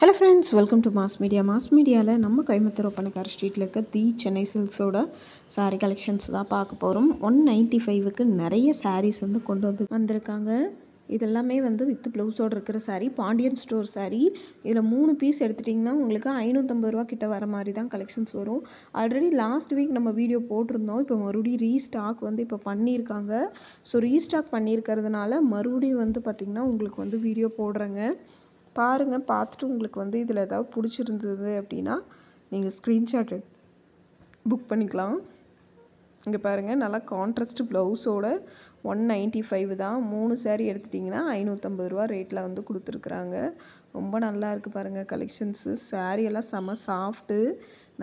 Hello friends, welcome to mass media. Mass மீடியாவில் நம்ம கோயம்புத்தூர் ஒப்பனக்கார ஸ்ட்ரீட்டில் இருக்க தி சென்னை சில்க்ஸோட சாரீ கலெக்ஷன்ஸ் தான் பார்க்க போகிறோம். 195க்கு நிறைய சாரீஸ் வந்து கொண்டு வந்திருக்காங்க. இதெல்லாமே வந்து வித் ப்ளவுஸோடு இருக்கிற சாரீ, பாண்டியன் ஸ்டோர் சாரீ. இதில் 3 பீஸ் எடுத்துட்டிங்கன்னா உங்களுக்கு 550 ரூபா கிட்ட வர மாதிரி தான் கலெக்ஷன்ஸ் வரும். ஆல்ரெடி லாஸ்ட் வீக் நம்ம வீடியோ போட்டிருந்தோம். இப்போ மறுபடியும் ரீஸ்டாக் வந்து இப்போ பண்ணியிருக்காங்க. ஸோ ரீஸ்டாக் பண்ணியிருக்கிறதுனால மறுபடியும் வந்து பார்த்திங்கன்னா உங்களுக்கு வந்து வீடியோ போடுறேங்க. பாருங்கள், பார்த்துட்டு உங்களுக்கு வந்து இதில் ஏதாவது பிடிச்சிருந்தது அப்படின்னா நீங்கள் ஸ்க்ரீன்ஷாட் புக் பண்ணிக்கலாம். இங்கே பாருங்கள், நல்லா கான்ட்ராஸ்ட் ப்ளவுஸோட 195 தான். 3 சாரீ எடுத்துட்டிங்கன்னா 550 ரூபா ரேட்டில் வந்து கொடுத்துருக்குறாங்க. ரொம்ப நல்லா இருக்குது பாருங்கள் கலெக்ஷன்ஸு. சாரீ எல்லாம் செம சாஃப்ட்டு.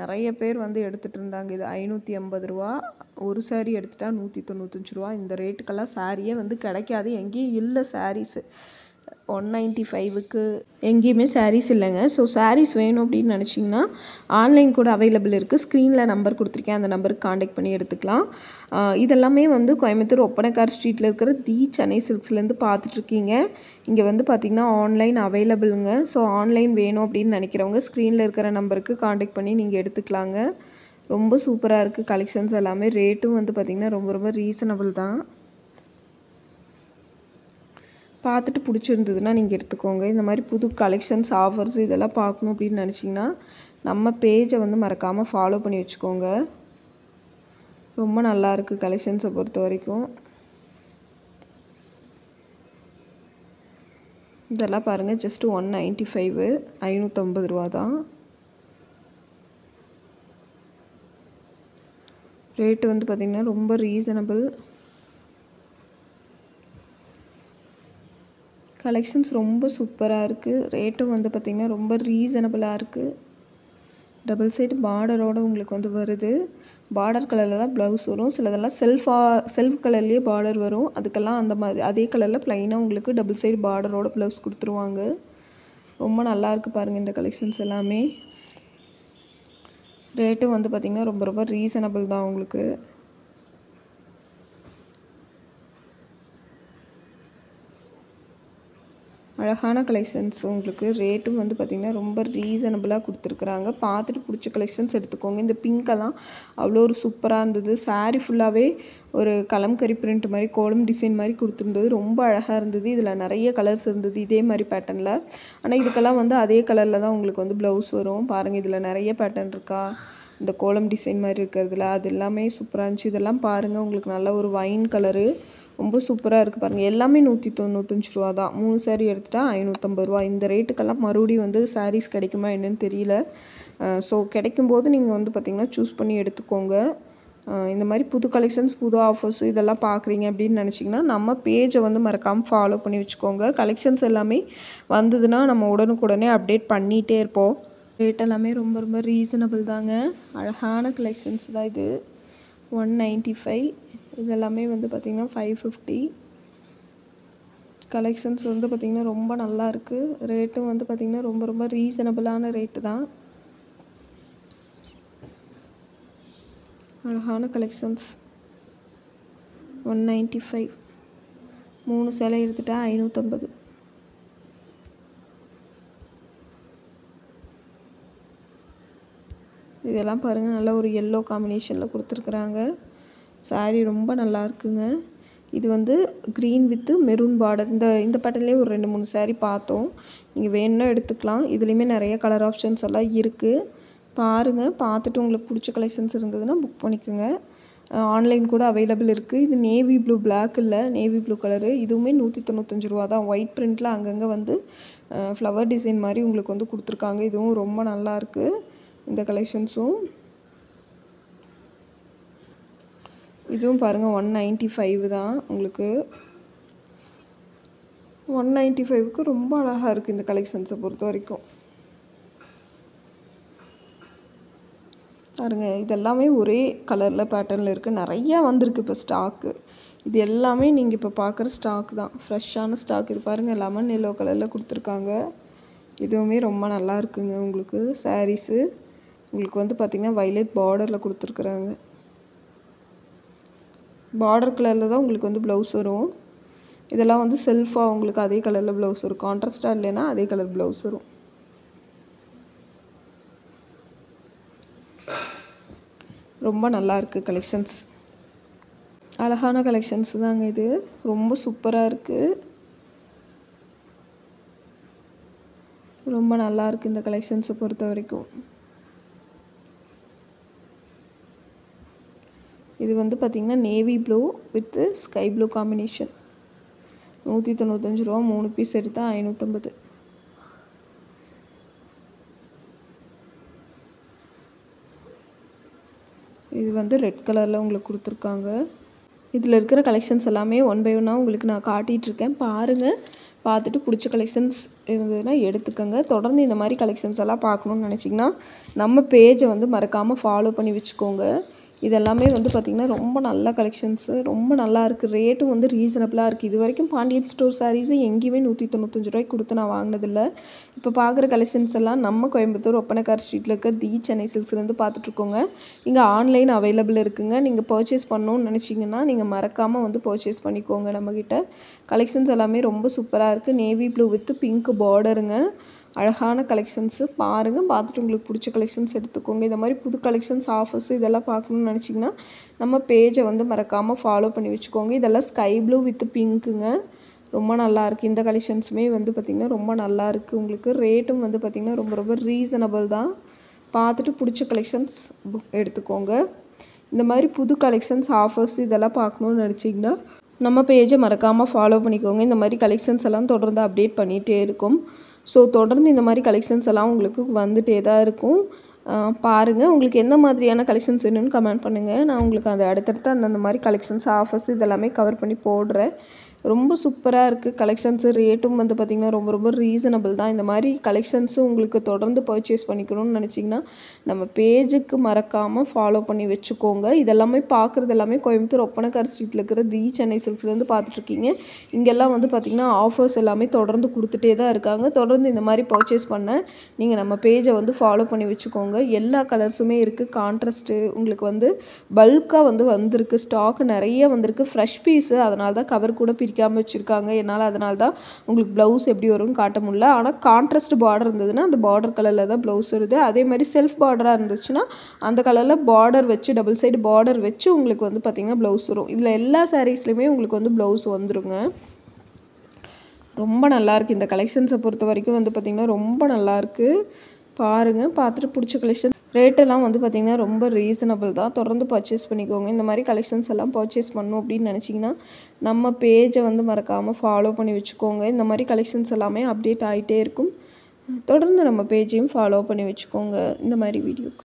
நிறைய பேர் வந்து எடுத்துகிட்டு இருந்தாங்க. இது 580 ரூபா. ஒரு சாரீ எடுத்துட்டா 195 ரூபா. இந்த ரேட்டுக்கெல்லாம் சாரியே வந்து கிடைக்காது, எங்கேயும் இல்லை சாரீஸு. 195க்கு எங்கேயுமே சாரீஸ் இல்லைங்க. ஸோ சாரீஸ் வேணும் அப்படின்னு நினச்சிங்கன்னா ஆன்லைன் கூட அவைலபிள் இருக்குது. ஸ்க்ரீனில் நம்பர் கொடுத்துருக்கேன், அந்த நம்பருக்கு காண்டாக்ட் பண்ணி எடுத்துக்கலாம். இதெல்லாமே வந்து கோயம்புத்தூர் ஒப்பனக்கார் ஸ்ட்ரீட்டில் இருக்கிற தி சென்னை சில்க்ஸ்லேருந்து பார்த்துட்ருக்கீங்க. இங்கே வந்து பார்த்திங்கன்னா ஆன்லைன் அவைலபிளுங்க. ஸோ ஆன்லைன் வேணும் அப்படின்னு நினைக்கிறவங்க ஸ்க்ரீனில் இருக்கிற நம்பருக்கு காண்டாக்ட் பண்ணி நீங்கள் எடுத்துக்கலாங்க. ரொம்ப சூப்பராக இருக்குது கலெக்ஷன்ஸ் எல்லாமே. ரேட்டும் வந்து பார்த்திங்கன்னா ரொம்ப ரொம்ப ரீசனபிள் தான். பார்த்துட்டு பிடிச்சிருந்ததுன்னா நீங்கள் எடுத்துக்கோங்க. இந்த மாதிரி புது கலெக்ஷன்ஸ், ஆஃபர்ஸ் இதெல்லாம் பார்க்கணும் அப்படின்னு நினச்சிங்கன்னா நம்ம பேஜை வந்து மறக்காமல் ஃபாலோ பண்ணி வச்சுக்கோங்க. ரொம்ப நல்லாயிருக்கு கலெக்ஷன்ஸை பொறுத்த வரைக்கும். இதெல்லாம் பாருங்கள், ஜஸ்ட்டு 195, 550 ரூபா தான் ரேட்டு. வந்து பார்த்திங்கன்னா ரொம்ப ரீசனபிள். கலெக்ஷன்ஸ் ரொம்ப சூப்பராக இருக்குது. ரேட்டும் வந்து பார்த்திங்கன்னா ரொம்ப ரீசனபிளாக இருக்குது. டபுள் சைடு பார்டரோடு உங்களுக்கு வந்து வருது. பார்டர் கலரில் தான் ப்ளவுஸ் வரும். சிலதெல்லாம் செல்ஃப் கலர்லேயே பார்டர் வரும். அதுக்கெல்லாம் அந்த மாதிரி அதே கலரில் ப்ளைனாக உங்களுக்கு டபுள் சைடு பார்டரோட ப்ளவுஸ் கொடுத்துருவாங்க. ரொம்ப நல்லாயிருக்கு பாருங்கள் இந்த கலெக்ஷன்ஸ் எல்லாமே. ரேட்டும் வந்து பார்த்திங்கன்னா ரொம்ப ரொம்ப ரீசனபிள் தான் உங்களுக்கு. அழகான கலெக்ஷன்ஸ் உங்களுக்கு. ரேட்டும் வந்து பார்த்திங்கன்னா ரொம்ப ரீசனபிளாக கொடுத்துருக்குறாங்க. பார்த்துட்டு பிடிச்ச கலெக்ஷன்ஸ் எடுத்துக்கோங்க. இந்த பிங்க்கெல்லாம் அவ்வளோ ஒரு சூப்பராக இருந்தது. சாரீ ஃபுல்லாகவே ஒரு கலம்கரி பிரிண்ட் மாதிரி கோலம் டிசைன் மாதிரி கொடுத்துருந்தது. ரொம்ப அழகாக இருந்தது. இதில் நிறைய கலர்ஸ் இருந்தது இதே மாதிரி பேட்டர்னில். ஆனால் இதுக்கெல்லாம் வந்து அதே கலரில் தான் உங்களுக்கு வந்து ப்ளவுஸ் வரும். பாருங்கள், இதில் நிறைய பேட்டர்ன் இருக்கா, இந்த கோலம் டிசைன் மாதிரி இருக்கிறதுல அது எல்லாமே சூப்பராக இருந்துச்சு. இதெல்லாம் பாருங்கள், உங்களுக்கு நல்ல ஒரு வைன் கலரு, ரொம்ப சூப்பராக இருக்குது பாருங்கள். எல்லாமே 195 ரூபா தான். 3 சாரீ எடுத்துட்டா 550 ரூபா. இந்த ரேட்டுக்கெல்லாம் மறுபடியும் வந்து சாரீஸ் கிடைக்குமா என்னன்னு தெரியல. ஸோ கிடைக்கும்போது நீங்கள் வந்து பார்த்திங்கன்னா சூஸ் பண்ணி எடுத்துக்கோங்க. இந்த மாதிரி புது கலெக்ஷன்ஸ், புது ஆஃபர்ஸ் இதெல்லாம் பார்க்குறீங்க அப்படின்னு நினச்சிங்கன்னா நம்ம பேஜை வந்து மறக்காமல் ஃபாலோ பண்ணி வச்சுக்கோங்க. கலெக்ஷன்ஸ் எல்லாமே வந்ததுன்னா நம்ம உடனுக்குடனே அப்டேட் பண்ணிகிட்டே இருப்போம். ரேட் எல்லாமே ரொம்ப ரொம்ப ரீசனபிள் தாங்க. அழகான கலெக்ஷன்ஸ் தான் இது. 195. இதெல்லாமே வந்து பார்த்திங்கன்னா 550. கலெக்ஷன்ஸ் வந்து பார்த்திங்கன்னா ரொம்ப நல்லா இருக்குது. ரேட்டும் வந்து பார்த்திங்கன்னா ரொம்ப ரொம்ப ரீசனபிளான ரேட்டு தான். அழகான கலெக்ஷன்ஸ். 195. 3 சேலை எடுத்துட்டா 550. இதெல்லாம் பாருங்கள், நல்ல ஒரு எல்லோ காம்பினேஷனில் கொடுத்துருக்குறாங்க. சாரீ ரொம்ப நல்லா இருக்குங்க. இது வந்து க்ரீன் வித்து மெரூன் பார்டர். இந்த பேட்டர்ன்லேயே ஒரு 2-3 சாரீ பார்த்தோம். நீங்கள் வேணும்னா எடுத்துக்கலாம். இதுலேயுமே நிறைய கலர் ஆப்ஷன்ஸ் எல்லாம் இருக்குது. பாருங்கள், பார்த்துட்டு உங்களுக்கு பிடிச்ச கலெக்ஷன்ஸ் இருந்ததுன்னா புக் பண்ணிக்கோங்க. ஆன்லைன் கூட அவைலபிள் இருக்குது. இது நேவி ப்ளூ, பிளாக் இல்லை, நேவி ப்ளூ கலரு. இதுவுமே 195 ரூபா தான். ஒயிட் பிரிண்டில் அங்கங்கே வந்து ஃப்ளவர் டிசைன் மாதிரி உங்களுக்கு வந்து கொடுத்துருக்காங்க. இதுவும் ரொம்ப நல்லாயிருக்கு இந்த கலெக்ஷன்ஸும். இதுவும் பாருங்கள் 195 தான் உங்களுக்கு. 195க்கு ரொம்ப அழகாக இருக்குது இந்த கலெக்ஷன்ஸை பொறுத்த வரைக்கும். பாருங்கள், இதெல்லாமே ஒரே கலரில் பேட்டர்னில் இருக்குது. நிறையா வந்திருக்கு இப்போ ஸ்டாக்கு. இது எல்லாமே நீங்கள் இப்போ பார்க்குற ஸ்டாக் தான், ஃப்ரெஷ்ஷான ஸ்டாக். இது பாருங்கள், லெமன் எல்லோ கலரில் கொடுத்துருக்காங்க. இதுவுமே ரொம்ப நல்லா இருக்குங்க உங்களுக்கு. சாரீஸு உங்களுக்கு வந்து பார்த்திங்கன்னா வைலட் பார்டரில் கொடுத்துருக்குறாங்க. பார்டர் கலரில் தான் உங்களுக்கு வந்து ப்ளவுஸ் வரும். இதெல்லாம் வந்து செல்ஃபாக உங்களுக்கு அதே கலரில் ப்ளவுஸ் வரும். கான்ட்ராஸ்ட்டாக இல்லைன்னா அதே கலர் ப்ளவுஸ் வரும். ரொம்ப நல்லாயிருக்கு கலெக்ஷன்ஸ். அழகான கலெக்ஷன்ஸ் தாங்க இது. ரொம்ப சூப்பராக இருக்குது. ரொம்ப நல்லாயிருக்கு இந்த கலெக்ஷன்ஸை பொறுத்த வரைக்கும். இது வந்து பார்த்திங்கன்னா navy blue with sky blue combination. 195 ரூபா. 3 பீஸ் எடுத்தால் 550. இது வந்து ரெட் கலரில் உங்களுக்கு கொடுத்துருக்காங்க. இதில் இருக்கிற கலெக்ஷன்ஸ் எல்லாமே ஒன் பை ஒன்னாக உங்களுக்கு நான் காட்டிகிட்ருக்கேன். பாருங்கள். பார்த்துட்டு பிடிச்ச கலெக்ஷன்ஸ் இருந்ததுன்னா எடுத்துக்கோங்க. தொடர்ந்து இந்த மாதிரி கலெக்ஷன்ஸ் எல்லாம் பார்க்கணுன்னு நினச்சிங்கன்னா நம்ம பேஜை வந்து மறக்காமல் ஃபாலோ பண்ணி வச்சுக்கோங்க. இதெல்லாமே வந்து பார்த்திங்கன்னா ரொம்ப நல்ல கலெக்ஷன்ஸு. ரொம்ப நல்லா இருக்குது. ரேட்டும் வந்து ரீசனபிளாக இருக்குது. இது வரைக்கும் பாண்டியன் ஸ்டோர் சாரீஸை எங்கேயுமே 195 ரூபாய்க்கு கொடுத்து நான் வாங்கினதில்லை. இப்போ பார்க்குற கலெக்ஷன்ஸ் எல்லாம் நம்ம கோயம்புத்தூர் ஒப்பனக்கார் ஸ்ட்ரீட்டில் இருக்க தி சென்னை சில்க்ஸ்லேருந்து பார்த்துட்ருக்கோங்க. இங்கே ஆன்லைன் அவைலபிள் இருக்குங்க. நீங்கள் பர்ச்சேஸ் பண்ணணுன்னு நினச்சிங்கன்னா நீங்கள் மறக்காமல் வந்து பர்ச்சேஸ் பண்ணிக்கோங்க. நம்மக்கிட்ட கலெக்ஷன்ஸ் எல்லாமே ரொம்ப சூப்பராக இருக்குது. நேவி ப்ளூ வித் பிங்க் பார்டருங்க. அழகான கலெக்ஷன்ஸு. பாருங்கள். பார்த்துட்டு உங்களுக்கு பிடிச்ச கலெக்ஷன்ஸ் எடுத்துக்கோங்க. இந்த மாதிரி புது கலெக்ஷன்ஸ் ஆஃபர்ஸ் இதெல்லாம் பார்க்கணுன்னு நினச்சிங்கன்னா நம்ம பேஜை வந்து மறக்காமல் ஃபாலோ பண்ணி வச்சுக்கோங்க. இதெல்லாம் ஸ்கை ப்ளூ வித் பிங்க்குங்க. ரொம்ப நல்லாயிருக்கு. இந்த கலெக்ஷன்ஸுமே வந்து பார்த்திங்கன்னா ரொம்ப நல்லாயிருக்கு. உங்களுக்கு ரேட்டும் வந்து பார்த்திங்கன்னா ரொம்ப ரொம்ப ரீசனபிள் தான். பார்த்துட்டு பிடிச்ச கலெக்ஷன்ஸ் எடுத்துக்கோங்க. இந்த மாதிரி புது கலெக்ஷன்ஸ் ஆஃபர்ஸ் இதெல்லாம் பார்க்கணுன்னு நினச்சிங்கன்னா நம்ம பேஜை மறக்காமல் ஃபாலோ பண்ணிக்கோங்க. இந்த மாதிரி கலெக்ஷன்ஸ் எல்லாம் தொடர்ந்து அப்டேட் பண்ணிகிட்டே இருக்கும். ஸோ தொடர்ந்து இந்த மாதிரி கலெக்ஷன்ஸ் எல்லாம் உங்களுக்கு வந்துகிட்டே தான் இருக்கும். பாருங்கள். உங்களுக்கு எந்த மாதிரியான கலெக்ஷன்ஸ் வேணும்னு கமெண்ட் பண்ணுங்கள். நான் உங்களுக்கு அது அடுத்தடுத்து அந்தந்த மாதிரி கலெக்ஷன்ஸ் ஆஃபர்ஸ் இதெல்லாமே கவர் பண்ணி போடுறேன். ரொம்ப சூப்பராக இருக்குது கலெக்ஷன்ஸு. ரேட்டும் வந்து பார்த்திங்கன்னா ரொம்ப ரொம்ப ரீசனபிள் தான். இந்த மாதிரி கலெக்ஷன்ஸு உங்களுக்கு தொடர்ந்து பர்ச்சேஸ் பண்ணிக்கணும்னு நினச்சிங்கன்னா நம்ம பேஜுக்கு மறக்காமல் ஃபாலோ பண்ணி வச்சுக்கோங்க. இதெல்லாமே பார்க்குறது எல்லாமே கோயம்புத்தூர் ஒப்பனக்கார் ஸ்ட்ரீட்டில் இருக்கிற தி சென்னை சில்க்ஸ்லேருந்து பார்த்துட்ருக்கீங்க. இங்கெல்லாம் வந்து பார்த்திங்கன்னா ஆஃபர்ஸ் எல்லாமே தொடர்ந்து கொடுத்துட்டே தான் இருக்காங்க. தொடர்ந்து இந்த மாதிரி பர்ச்சேஸ் பண்ண நீங்கள் நம்ம பேஜை வந்து ஃபாலோ பண்ணி வச்சுக்கோங்க. எல்லா கலர்ஸுமே இருக்குது. கான்ட்ராஸ்ட்டு உங்களுக்கு வந்து பல்காக வந்து வந்திருக்கு. ஸ்டாக் நிறைய வந்திருக்கு. Fresh piece. அதனால தான் கவர் கூட பிரிக்காமல் வச்சுருக்காங்க. என்னால் அதனால தான் உங்களுக்கு ப்ளவுஸ் எப்படி வரும்னு காட்ட முடியல. ஆனால் கான்ட்ராஸ்ட் பார்டர் இருந்ததுன்னா அந்த பார்டர் கலரில் தான் ப்ளவுஸ் வருது. அதே மாதிரி செல்ஃப் பார்டராக இருந்துச்சுன்னா அந்த கலரில் பார்டர் வச்சு டபுள் சைடு பார்டர் வச்சு உங்களுக்கு வந்து பார்த்திங்கன்னா ப்ளவுஸ் வரும். இதில் எல்லா சாரீஸ்லையுமே உங்களுக்கு வந்து ப்ளவுஸ் வந்துருங்க. ரொம்ப நல்லாயிருக்கு. இந்த கலெக்ஷன்ஸை பொறுத்த வரைக்கும் வந்து பார்த்திங்கன்னா ரொம்ப நல்லாயிருக்கு. பாருங்கள். பார்த்துட்டு பிடிச்ச கலெக்ஷன். ரேட்டெல்லாம் வந்து பார்த்திங்கன்னா ரொம்ப ரீசனபிள் தான். தொடர்ந்து பர்ச்சேஸ் பண்ணிக்கோங்க. இந்த மாதிரி கலெக்ஷன்ஸ் எல்லாம் பர்ச்சேஸ் பண்ணணும் அப்படின்னு நினச்சிங்கன்னா நம்ம பேஜை வந்து மறக்காமல் ஃபாலோ பண்ணி வச்சுக்கோங்க. இந்த மாதிரி கலெக்ஷன்ஸ் எல்லாமே அப்டேட் ஆகிட்டே இருக்கும். தொடர்ந்து நம்ம பேஜையும் ஃபாலோ பண்ணி வச்சுக்கோங்க. இந்த மாதிரி வீடியோக்கு